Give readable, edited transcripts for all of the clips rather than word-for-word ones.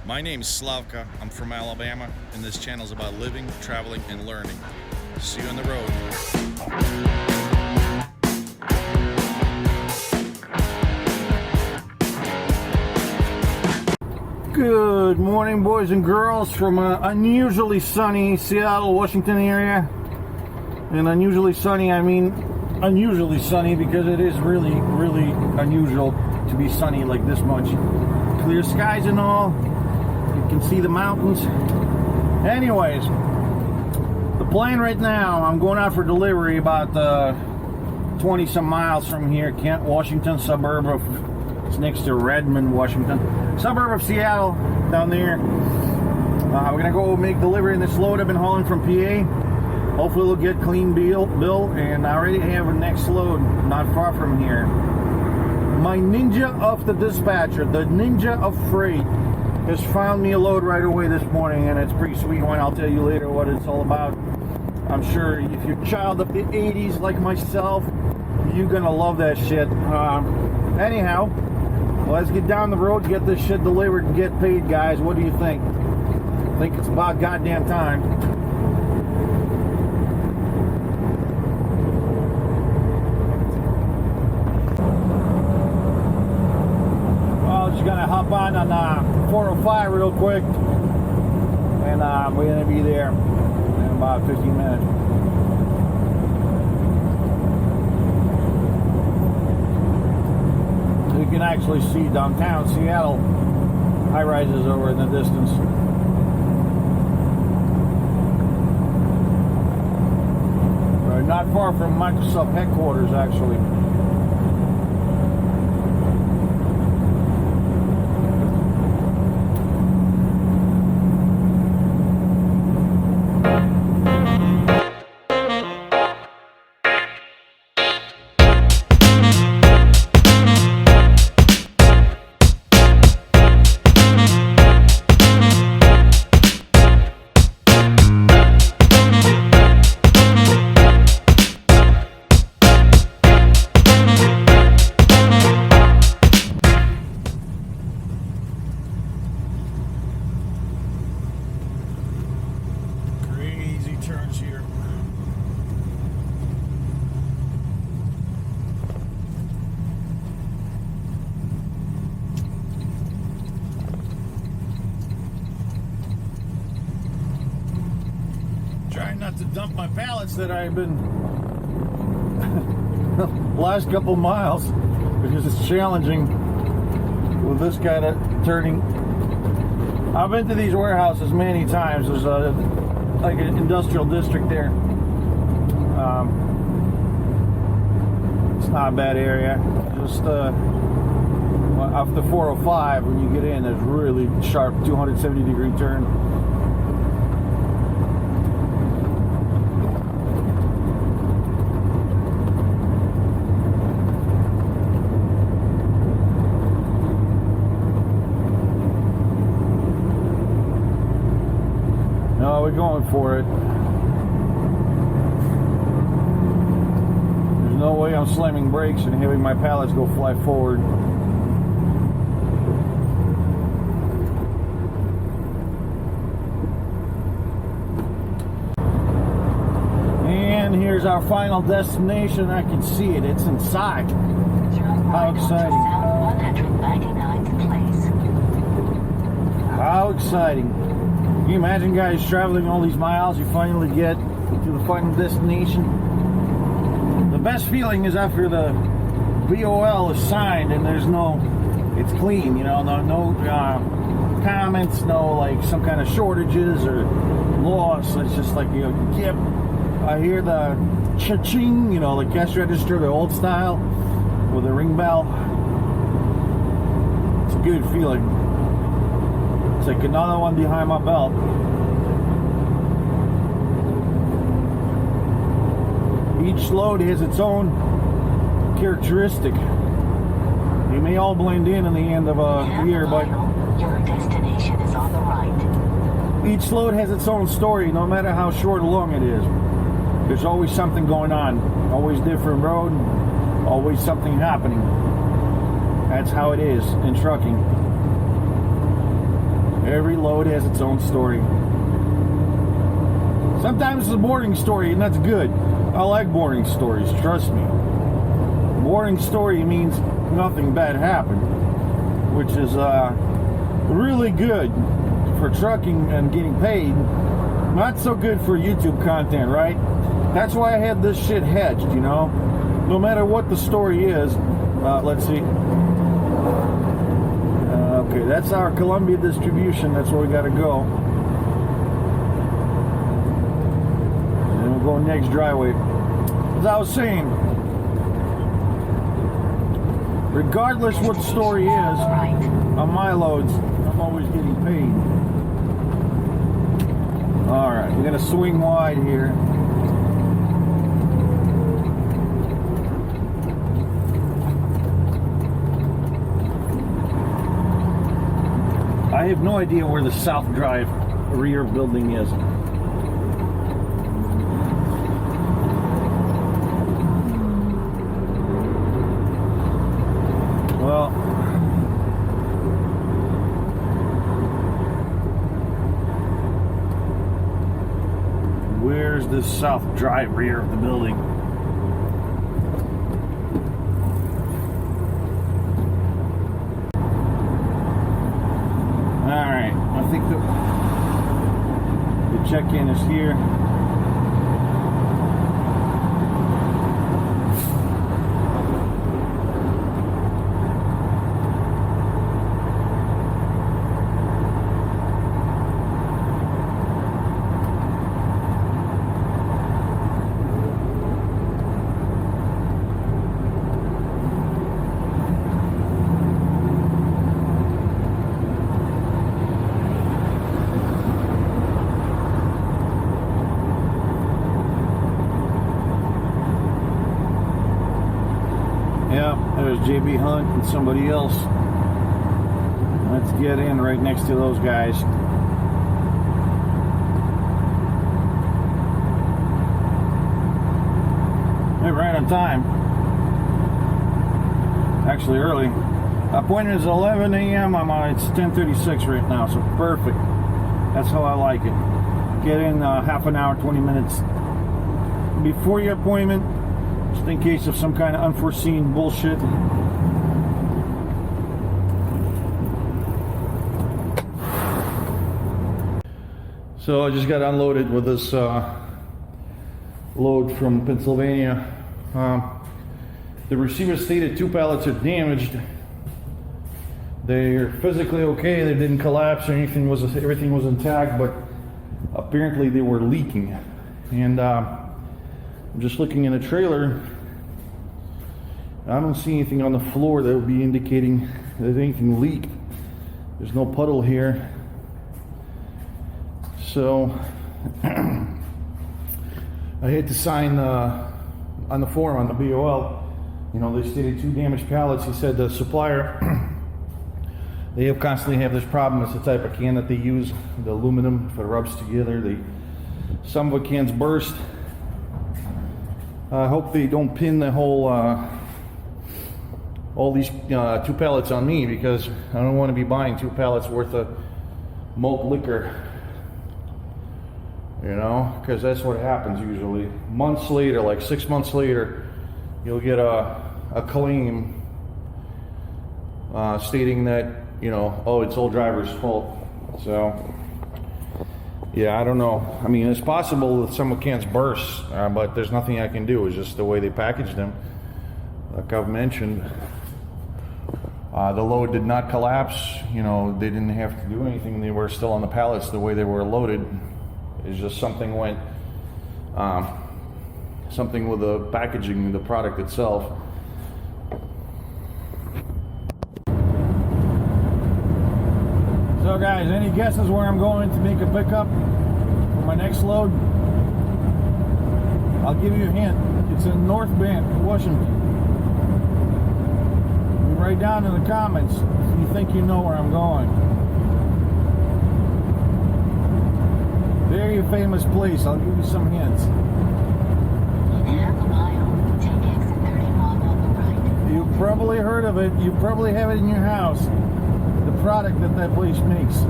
My name is Slavka, I'm from Alabama, and this channel is about living, traveling, and learning. See you on the road. Good morning, boys and girls, from unusually sunny Seattle, Washington area. And unusually sunny, I mean unusually sunny because it is really, really unusual to be sunny like this much. Clear skies and all. You can see the mountains. Anyways, the plan right now, I'm going out for delivery about 20 some miles from here, Kent, Washington, suburb of, it's next to Redmond, Washington, suburb of Seattle, down there. We're gonna go make delivery in this load I've been hauling from PA. Hopefully we'll get clean bill, and I already have a next load not far from here. My ninja of the dispatcher, the ninja of freight, has found me a load right away this morning, and it's pretty sweet one. I'll tell you later what it's all about. I'm sure if you're a child of the 80s like myself, you're gonna love that shit. Anyhow, let's get down the road, get this shit delivered, and get paid, guys. What do you think? I think it's about goddamn time. Just gonna hop on 405 real quick, and we're gonna be there in about 15 minutes. You can actually see downtown Seattle high rises over in the distance. Not far from Microsoft headquarters, actually. Turns here. Trying not to dump my pallets that I've been last couple miles because it's challenging with this kind of turning. I've been to these warehouses many times. There's like an industrial district there. It's not a bad area. Just off the 405, when you get in, there's really sharp 270-degree turn. No, we're going for it. There's no way I'm slamming brakes and having my pallets go fly forward. And here's our final destination. I can see it. It's inside. How exciting. How exciting. Can you imagine, guys, traveling all these miles, you finally get to the final destination? The best feeling is after the BOL is signed and there's no, it's clean, you know, no comments, no like some kind of shortages or loss. It's just like, you know, yep, I hear the cha-ching, you know, the cash register, the old style with a ring bell. It's a good feeling. It's like another one behind my belt. Each load has its own characteristic. They may all blend in the end of a year, but your destination is on the right. Each load has its own story, no matter how short or long it is. There's always something going on, always different road, always something happening. That's how it is in trucking. Every load has its own story. Sometimes it's a boring story, and that's good. I like boring stories, trust me. Boring story means nothing bad happened, which is really good for trucking and getting paid. Not so good for YouTube content, right? That's why I had this shit hedged, you know? No matter what the story is. Let's see. Okay, that's our Columbia distribution. That's where we gotta go. And we'll go next driveway. As I was saying, regardless what the story is, on my loads, I'm always getting paid. Alright, we're gonna swing wide here. I have no idea where the South Drive rear building is. Well, where's the South Drive rear of the building? Alright, I think the check-in is here. Yeah, there's JB Hunt and somebody else. Let's get in right next to those guys. They're right on time. Actually early. Appointment is 11 a.m. It's 10:36 right now, so perfect. That's how I like it. Get in half an hour, 20 minutes before your appointment, just in case of some kind of unforeseen bullshit. So I just got unloaded with this load from Pennsylvania. The receiver stated 2 pallets are damaged. They're physically okay. They didn't collapse or anything. Everything was intact, but apparently they were leaking. And I'm just looking in the trailer. I don't see anything on the floor that would be indicating that anything leaked. There's no puddle here. So I had to sign on the form on the BOL. You know, they stated 2 damaged pallets. He said the supplier, they constantly have this problem. It's the type of can that they use, the aluminum. If it rubs together, some of the cans burst. I hope they don't pin the whole all these 2 pallets on me, because I don't want to be buying 2 pallets worth of malt liquor. You know, because that's what happens usually. Months later, like 6 months later, you'll get a claim stating that, you know, oh, it's all driver's fault. So, yeah, I don't know. I mean, it's possible that some cans burst, but there's nothing I can do. It's just the way they packaged them. Like I've mentioned, the load did not collapse. You know, they didn't have to do anything. They were still on the pallets the way they were loaded. It's just something went, something with the packaging, the product itself. So guys, any guesses where I'm going to make a pickup for my next load? I'll give you a hint. It's in North Bend, Washington. You write down in the comments if you think you know where I'm going. Very famous place. I'll give you some hints. In half a mile, take exit 31 on the right. You've probably heard of it. You probably have it in your house. The product that place makes.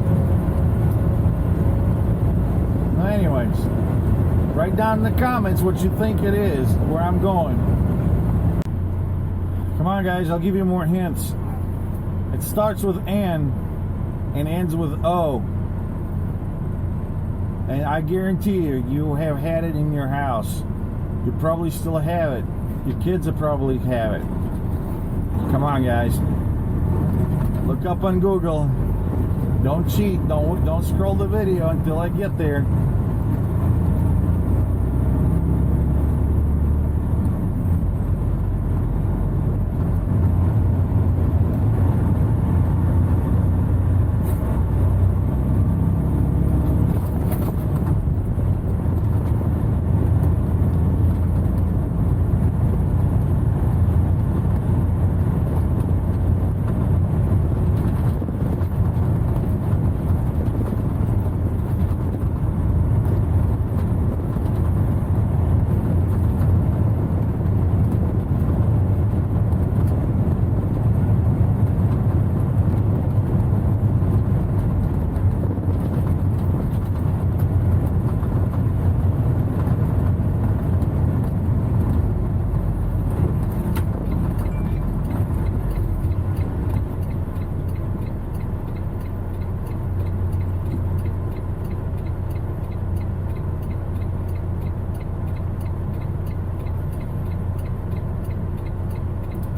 Anyways, write down in the comments what you think it is, where I'm going. Come on, guys, I'll give you more hints. It starts with N and ends with O. And I guarantee you, you have had it in your house. You probably still have it. Your kids will probably have it. Come on, guys. Look up on Google. Don't cheat. Don't scroll the video until I get there.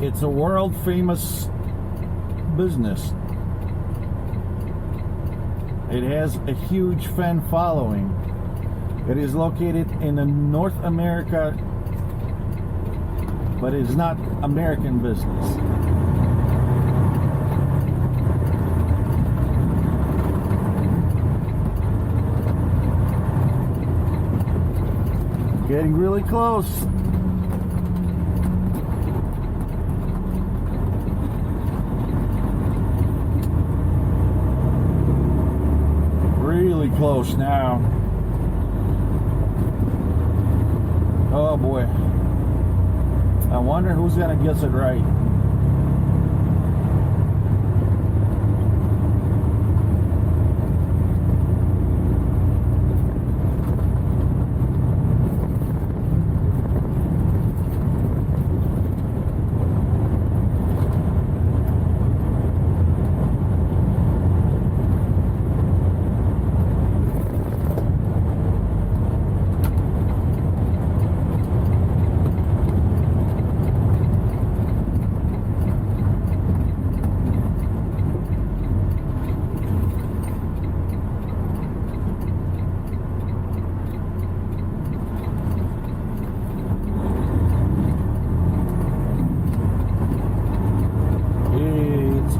It's a world famous business. It has a huge fan following. It is located in North America, but it is not American business. Getting really close. Really close now. Oh boy. I wonder who's gonna guess it right.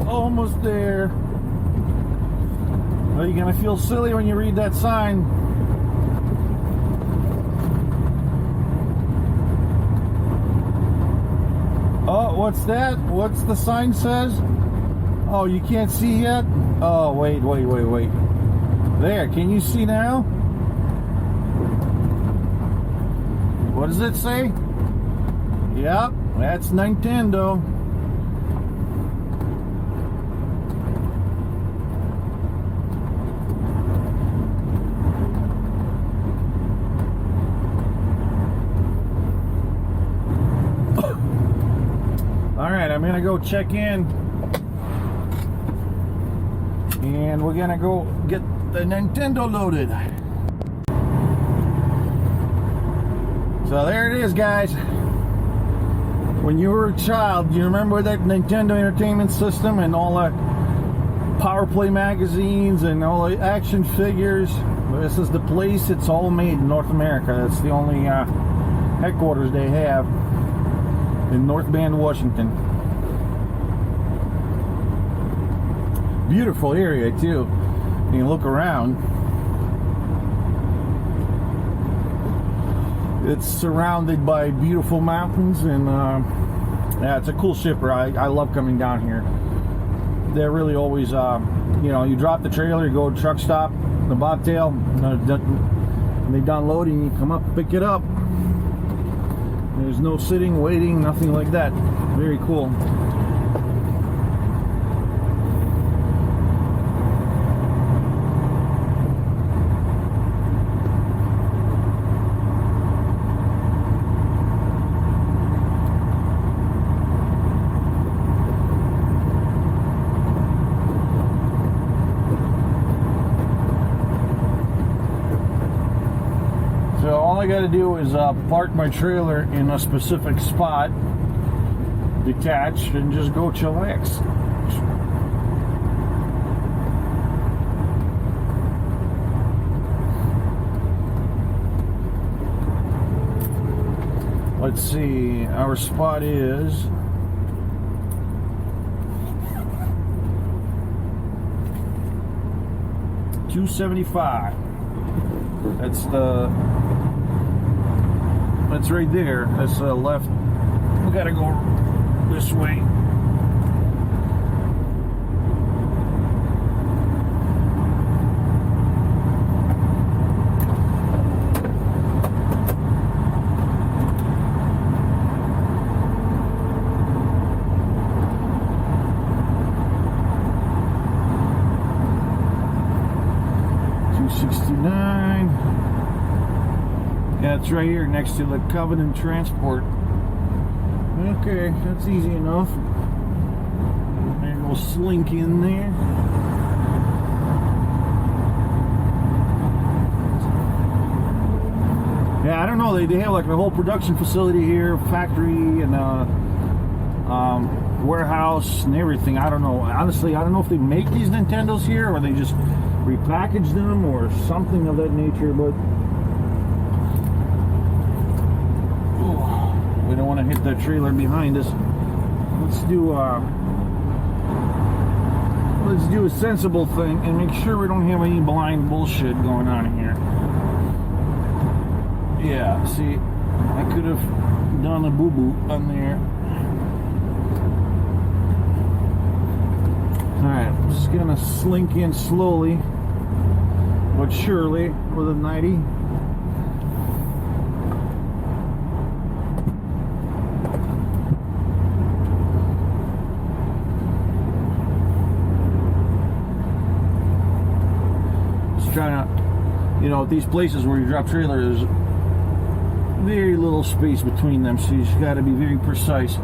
Almost there. Well, you're gonna feel silly when you read that sign. Oh, what's that? What's the sign says? Oh, you can't see yet? Oh, wait. There, can you see now? What does it say? Yep, that's Nintendo. Alright, I'm gonna go check in and we're gonna go get the Nintendo loaded. So there it is, guys. When you were a child, you remember that Nintendo Entertainment System and all the Power Play magazines and all the action figures? This is the place. It's all made in North America. That's the only headquarters they have in North Bend, Washington. Beautiful area too. You can look around. It's surrounded by beautiful mountains, and yeah, it's a cool shipper. I love coming down here. They're really always, you know, you drop the trailer, you go to Truckstop, the bobtail, and they done loading, you come up, pick it up. There's no sitting, waiting, nothing like that. Very cool. all I got to do is park my trailer in a specific spot, detach, and just go chillax. Let's see, our spot is $275. That's right there. That's left. We gotta go this way. Yeah, it's right here next to the Covenant Transport. Okay, that's easy enough. Maybe we'll slink in there. Yeah, I don't know. They have like a whole production facility here, factory, and warehouse and everything. I don't know. Honestly, I don't know if they make these Nintendos here or they just repackage them or something of that nature, but we don't want to hit that trailer behind us. Let's do a sensible thing and make sure we don't have any blind bullshit going on here. Yeah, see, I could have done a boo-boo on there. Alright, I'm just gonna slink in slowly but surely with a 90. Just trying to, you know, at these places where you drop trailers, there's very little space between them, so you just got to be very precise.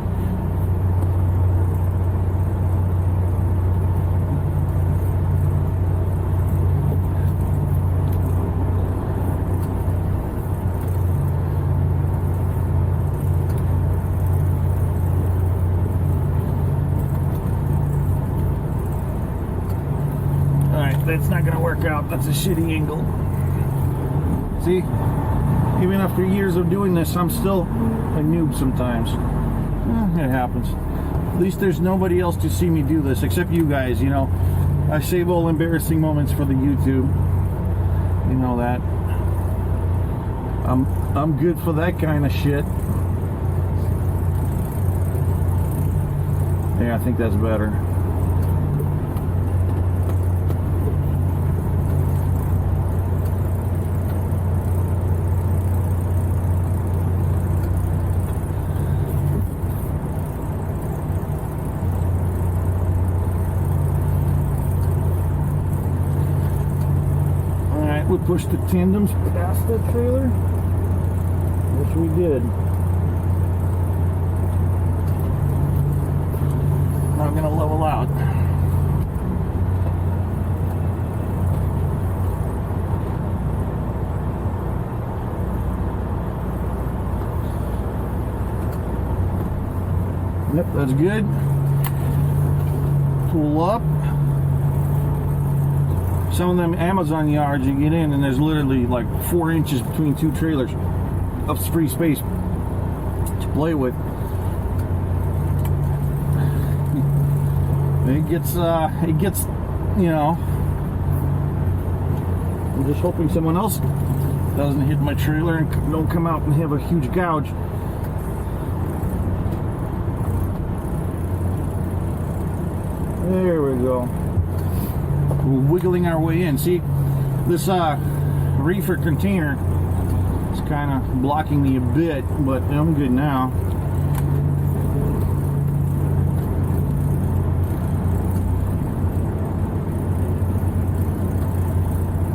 That's not gonna work out. That's a shitty angle. See, even after years of doing this, I'm still a noob sometimes. It happens. At least there's nobody else to see me do this except you guys, you know. I save all embarrassing moments for the YouTube. You know that. I'm good for that kind of shit. Yeah, I think that's better. We pushed the tandems past the trailer. Yes, we did. Now I'm going to level out. Yep, that's good. Pull up. Some of them Amazon yards, you get in and there's literally like 4 inches between two trailers of free space to play with. It gets, you know, I'm just hoping someone else doesn't hit my trailer and don't come out and have a huge gouge. There we go. We're wiggling our way in. See, this reefer container is kind of blocking me a bit, but I'm good now.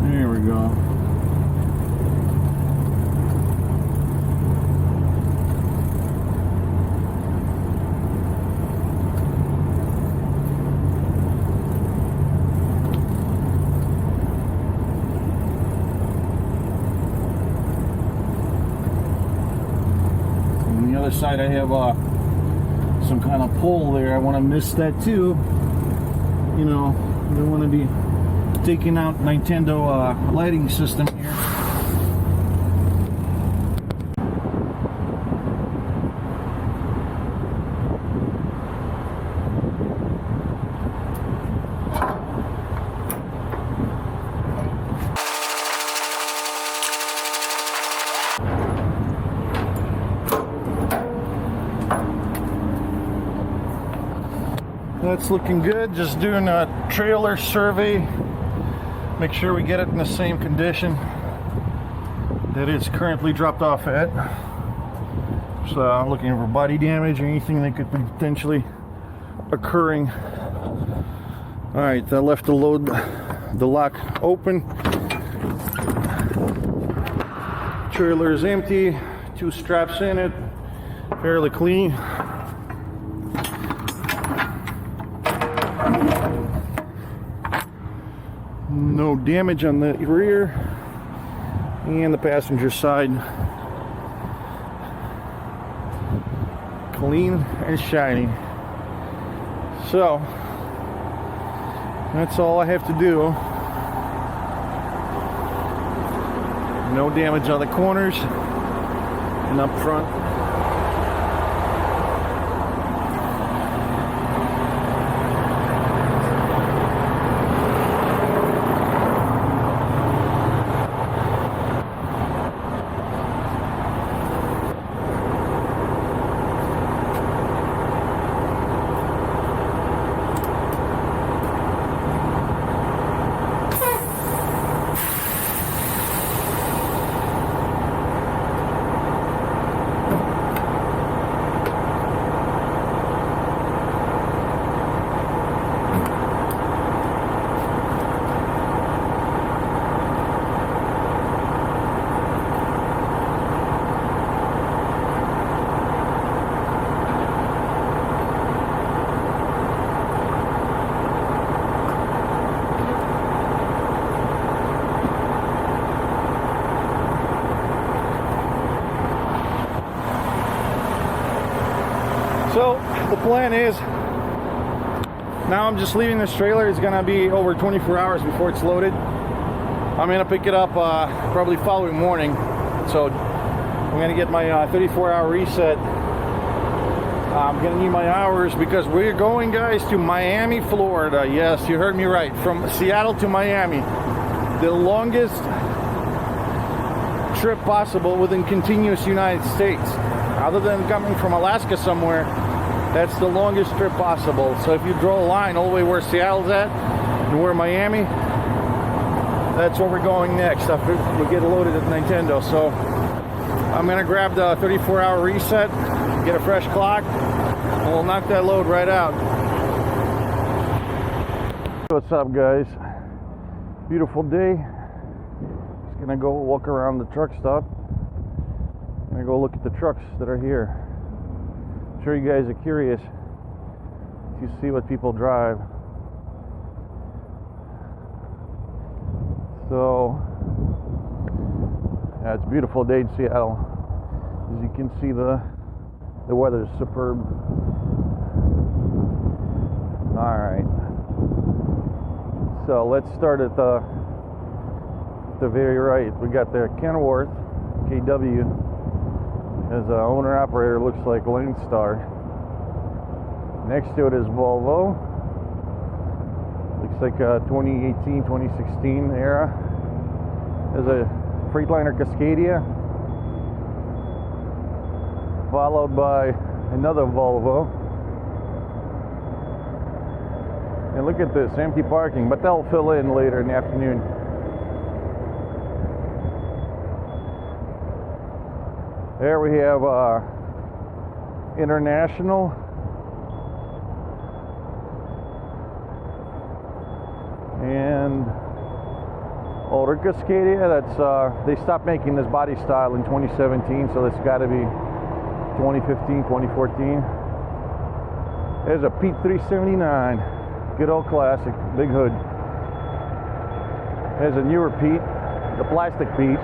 There we go. other side I have some kind of pole there. I want to miss that too. You know, I don't want to be taking out Nintendo lighting system here. That's looking good. Just doing a trailer survey. Make sure we get it in the same condition that it's currently dropped off at. So I'm looking for body damage or anything that could be potentially occurring. Alright, I left the lock open. Trailer is empty. 2 straps in it. Fairly clean. No damage on the rear and the passenger side. Clean and shiny. So that's all I have to do. No damage on the corners and up front. So the plan is, now I'm just leaving this trailer. It's gonna be over 24 hours before it's loaded. I'm gonna pick it up probably following morning. So I'm gonna get my 34-hour reset. I'm gonna need my hours because we're going, guys, to Miami, Florida. Yes, you heard me right. From Seattle to Miami. The longest trip possible within continuous United States. Other than coming from Alaska somewhere, that's the longest trip possible. So if you draw a line all the way where Seattle's at and where Miami, that's where we're going next. After we get loaded at Nintendo. So I'm gonna grab the 34-hour reset, get a fresh clock, and we'll knock that load right out. What's up, guys? Beautiful day. Just gonna go walk around the truck stop. I'm gonna go look at the trucks that are here. I'm sure you guys are curious to see what people drive. So, yeah, it's a beautiful day in Seattle. As you can see, the weather's superb. Alright. So let's start at the very right. We got the Kenworth KW. As an owner-operator, looks like Lane Star. Next to it is Volvo. Looks like a 2018, 2016 era. There's a Freightliner Cascadia, followed by another Volvo. And look at this, empty parking, but they'll fill in later in the afternoon. There we have International. And older Cascadia, that's they stopped making this body style in 2017, so that's got to be 2015, 2014. There's a Pete 379, good old classic, big hood. There's a newer Pete, the plastic Pete.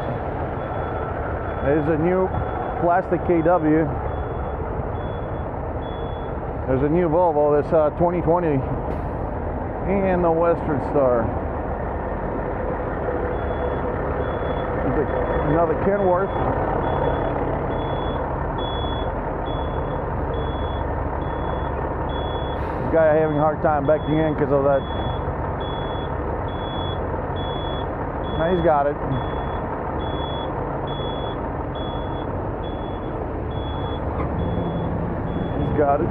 There's a new plastic KW, There's a new Volvo, this 2020, and the Western Star. Another Kenworth. This guy having a hard time backing in because of that. Now he's got it. He's got it.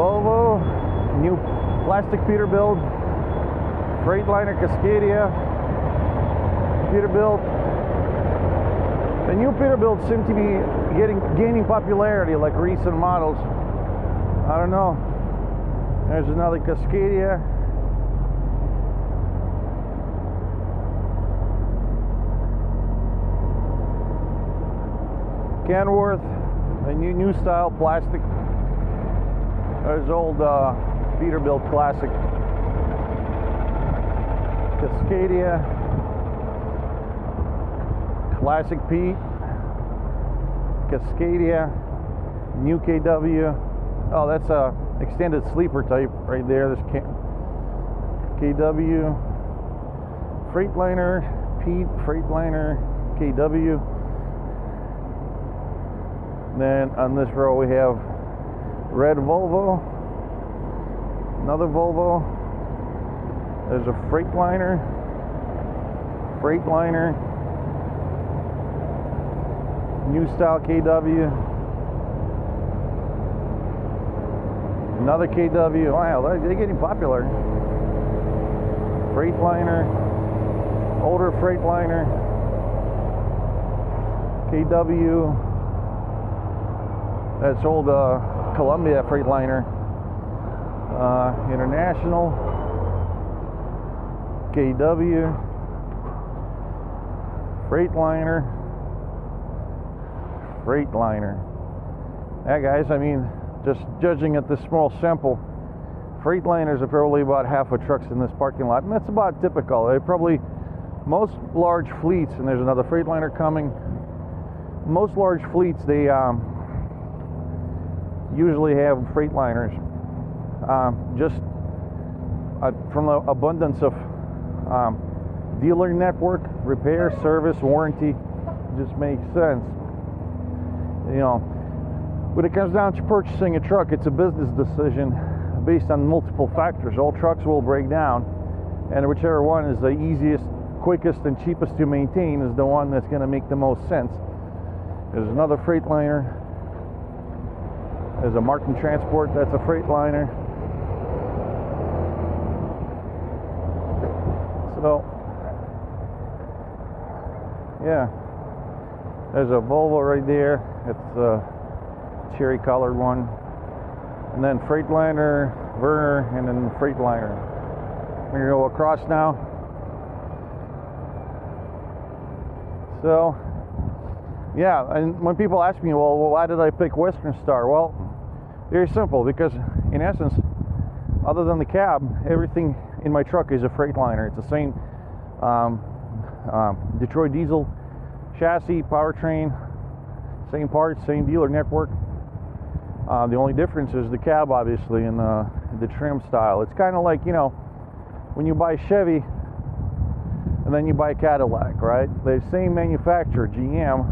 Volvo, new plastic Peterbilt, Freightliner Cascadia, Peterbilt. The new Peterbilt seem to be gaining popularity like recent models. I don't know. There's another Cascadia. Kenworth, a new style plastic. There's old Peterbilt classic Cascadia, classic Pete, Cascadia, new KW. Oh, that's a extended sleeper type right there. This KW, Freightliner, Pete, Freightliner, KW. Then on this row we have red Volvo, another Volvo. There's a Freightliner, new style KW, another KW. Wow, they're getting popular. Freightliner, older Freightliner, KW. That's old Columbia Freightliner, International, KW, Freightliner. Yeah, guys, I mean, just judging at this small sample, Freightliners are probably about half of trucks in this parking lot, and that's about typical. They're probably most large fleets, and there's another Freightliner coming. Most large fleets, they usually have Freightliners. Just from the abundance of dealer network, repair, service, warranty, just makes sense. You know, when it comes down to purchasing a truck, it's a business decision based on multiple factors. All trucks will break down, and whichever one is the easiest, quickest, and cheapest to maintain is the one that's going to make the most sense. There's another Freightliner. There's a Martin Transport, that's a Freightliner. So, yeah. There's a Volvo right there. It's a cherry colored one. And then Freightliner, Werner, and then Freightliner. We're going to go across now. So, yeah, and when people ask me, well, why did I pick Western Star? Well, very simple, because in essence, other than the cab, everything in my truck is a Freightliner. It's the same Detroit diesel chassis, powertrain, same parts, same dealer network. The only difference is the cab, obviously, and the trim style. It's kind of like, you know, when you buy Chevy and then you buy Cadillac, right? The same manufacturer, GM,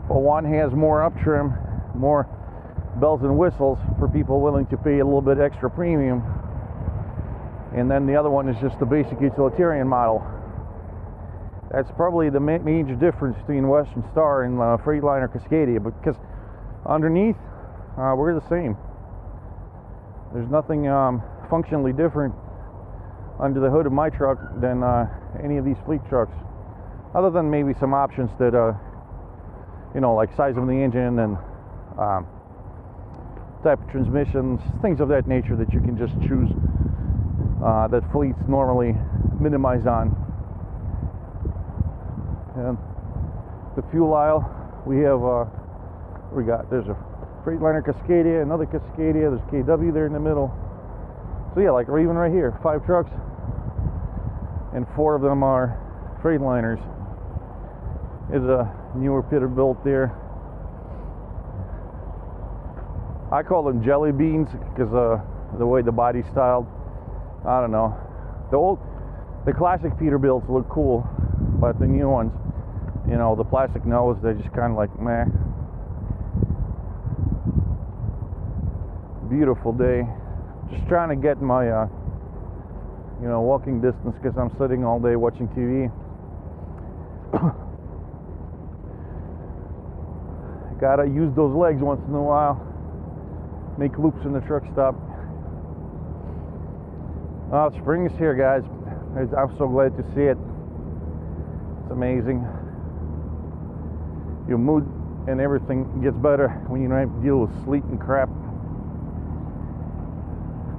but one has more up trim, more bells and whistles for people willing to pay a little bit extra premium, and then the other one is just the basic utilitarian model. That's probably the major difference between Western Star and Freightliner Cascadia, because underneath we're the same. There's nothing functionally different under the hood of my truck than any of these fleet trucks, other than maybe some options that you know, like size of the engine and type of transmissions, things of that nature that you can just choose that fleets normally minimize on. And the fuel aisle, we have there's a Freightliner Cascadia, another Cascadia, there's KW there in the middle. So yeah, like even right here, 5 trucks, and 4 of them are Freightliners. There's a newer Peterbilt there. I call them jelly beans because the way the body's styled. I don't know. The classic Peterbilts look cool, but the new ones, you know, the plastic nose, they're just kind of like meh. Beautiful day. Just trying to get my, you know, walking distance because I'm sitting all day watching TV. Gotta use those legs once in a while. Make loops in the truck stop. Spring is here, guys. I'm so glad to see it. It's amazing. Your mood and everything gets better when you don't have to deal with sleet and crap.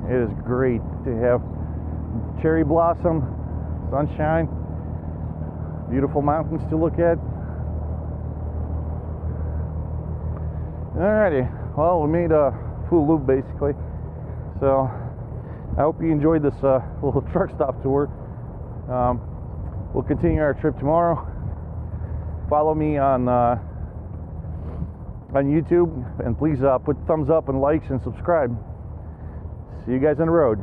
It is great to have cherry blossom, sunshine, beautiful mountains to look at. Alrighty, well, we made a full loop basically. So I hope you enjoyed this little truck stop tour. We'll continue our trip tomorrow. Follow me on YouTube, and please put thumbs up and likes and subscribe. See you guys on the road.